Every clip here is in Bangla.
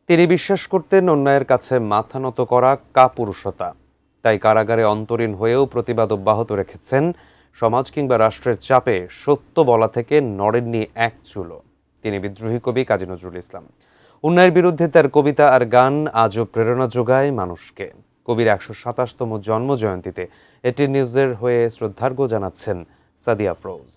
তিনি বিশ্বাস করতেন অন্যায়ের কাছে মাথা নত করা কাপুরুষতা। তাই কারাগারে অন্তরীণ হয়েও প্রতিবাদ অব্যাহত রেখেছেন। সমাজ কিংবা রাষ্ট্রের চাপে সত্য বলা থেকে নড়েননি এক চুলও। তিনি বিদ্রোহী কবি কাজী নজরুল ইসলাম। অন্যায়ের বিরুদ্ধে তার কবিতা আর গান আজও প্রেরণা যোগায় মানুষকে। কবির ১২৭তম জন্মজয়ন্তীতে এটিএন নিউজের হয়ে শ্রদ্ধার্ঘ্য জানাচ্ছেন সাদিয়া আফরোজ।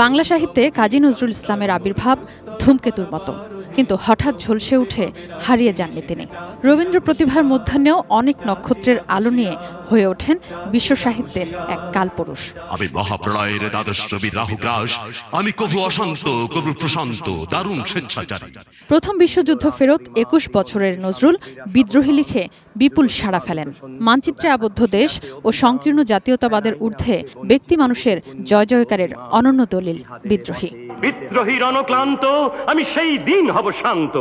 বাংলা সাহিত্যে কাজী নজরুল ইসলামের আবির্ভাব ধূমকেতুর মতো, কিন্তু হঠাৎ ঝলসে উঠে হারিয়ে যাননি তিনি। রবীন্দ্র প্রতিভার মধ্যাহ্নেও অনেক নক্ষত্রের আলো নিয়ে হয়ে ওঠেন বিশ্ব সাহিত্যের এক কালপুরুষ। আমি মহাপ্রলয়ের দ্বাদশ রবি রাহুগ্রাস, আমি কবু অশান্ত কবু প্রশান্ত দারুণ স্বেচ্ছাচারী। প্রথম বিশ্বযুদ্ধ ফেরত ২১ বছরের নজরুল বিদ্রোহী লিখে বিপুল সাড়া ফেলেন। মানচিত্রে আবদ্ধ দেশ ও সংকীর্ণ জাতীয়তাবাদের ঊর্ধ্বে ব্যক্তি মানুষের জয় জয়কারের অনন্য দলিল বিদ্রোহী। বিদ্রোহী রণক্লান্ত, আমি সেই দিন হব শান্ত।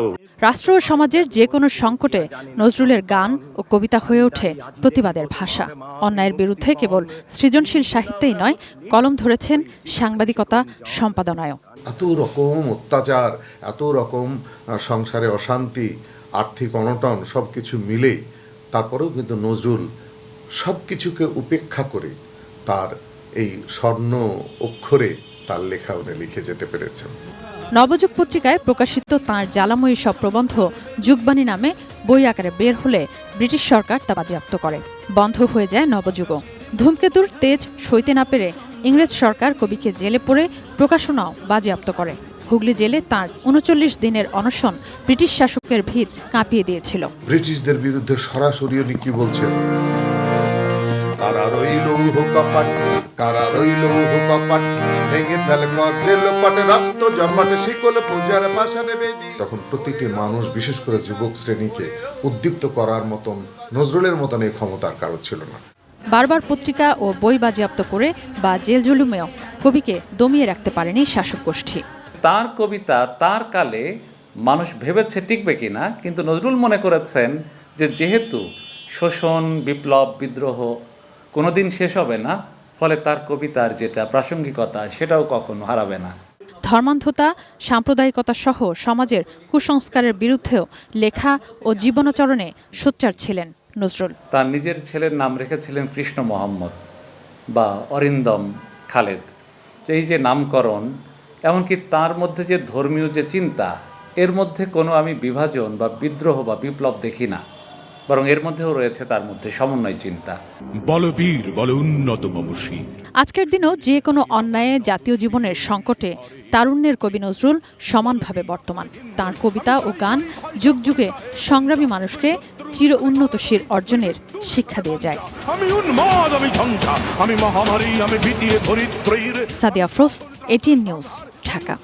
রাষ্ট্র ও সমাজের যে কোনো সংকটে নজরুলের গান ও কবিতা হয়ে ওঠে প্রতিবাদের ভাষা। অন্যায়ের বিরুদ্ধে কেবল সৃজনশীল সাহিত্যেই নয়, কলম ধরেছেন সাংবাদিকতা, সম্পাদনায়ও। এত রকম অত্যাচার, এত রকম সংসারে অশান্তি, আর্থিক অনটন সবকিছু মিলে তারপরেও কিন্তু নজরুল সবকিছুকে উপেক্ষা করে তার এই স্বর্ণ অক্ষরে তার লেখা উনি লিখে যেতে পেরেছেন। নবযুগ পত্রিকায় প্রকাশিত তাঁর জ্বালাময়ী সব প্রবন্ধ যুগবাণী নামে বই আকারে বের হলে ব্রিটিশ সরকার তা বাজেয়াপ্ত করে। বন্ধ হয়ে যায় নবযুগও। ধূমকেতুর তেজ সইতে না পেরে ইংরেজ সরকার কবিকে জেলে পড়ে প্রকাশনাও বাজেয়াপ্ত করে। হুগলি জেলে তাঁর ৩৯ দিনের অনশন ব্রিটিশ শাসকের ভিত কাঁপিয়ে দিয়েছিল। ব্রিটিশদের বিরুদ্ধে সরাসরি উনি কি বলছেন? কারা রইল কপাট, কারা রইল কপাট, ভেঙে ফেলে রেল পাটে রক্ত জমাটে শিকল পূজার পাশানে বেদি। তখন প্রতিটি মানুষ, বিশেষ করে যুবক শ্রেণীকে উদ্দীপ্ত করার মতন নজরুলের মতন এই ক্ষমতার কারো ছিল না। বারবার পত্রিকা ও বই বাজেয়াপ্ত করে বা জেল জুলুমেও কবিকে দমিয়ে রাখতে পারেনি শাসক গোষ্ঠী। তার কবিতা তার কালে মানুষ ভেবেছে টিকবে কিনা, কিন্তু নজরুল মনে করেছেন যে যেহেতু শোষণ, বিপ্লব, বিদ্রোহ কোনোদিন শেষ হবে না, ফলে তার কবিতার যেটা প্রাসঙ্গিকতা সেটাও কখনো হারাবে না। ধর্মান্ধতা, সাম্প্রদায়িকতা সহ সমাজের কুসংস্কারের বিরুদ্ধেও লেখা ও জীবনাচরণে সোচ্চার ছিলেন নজরুল। তার নিজের ছেলের নাম রেখেছিলেন কৃষ্ণ মোহাম্মদ বা অরিন্দম খালেদ। এই যে নামকরণ, এমনকি তার মধ্যে যে ধর্মীয় যে চিন্তা, এর মধ্যে কোনো আমি বিভাজন বা বিদ্রোহ বা বিপ্লব দেখি না, বরং এর মধ্যেও রয়েছে তার মধ্যে সমন্বয় চিন্তা। বলবীর বল উন্নত মমসী। আজকের দিনেও যে কোনো অন্যায়ে, জাতীয় জীবনের সংকটে তারুণ্যের কবি নজরুল সমানভাবে বর্তমান। তাঁর কবিতা ও গান যুগ যুগে সংগ্রামী মানুষকে চির উন্নতশীল অর্জনের শিক্ষা দিয়ে যায়। Sadia Afroz, ATN news, Dhaka.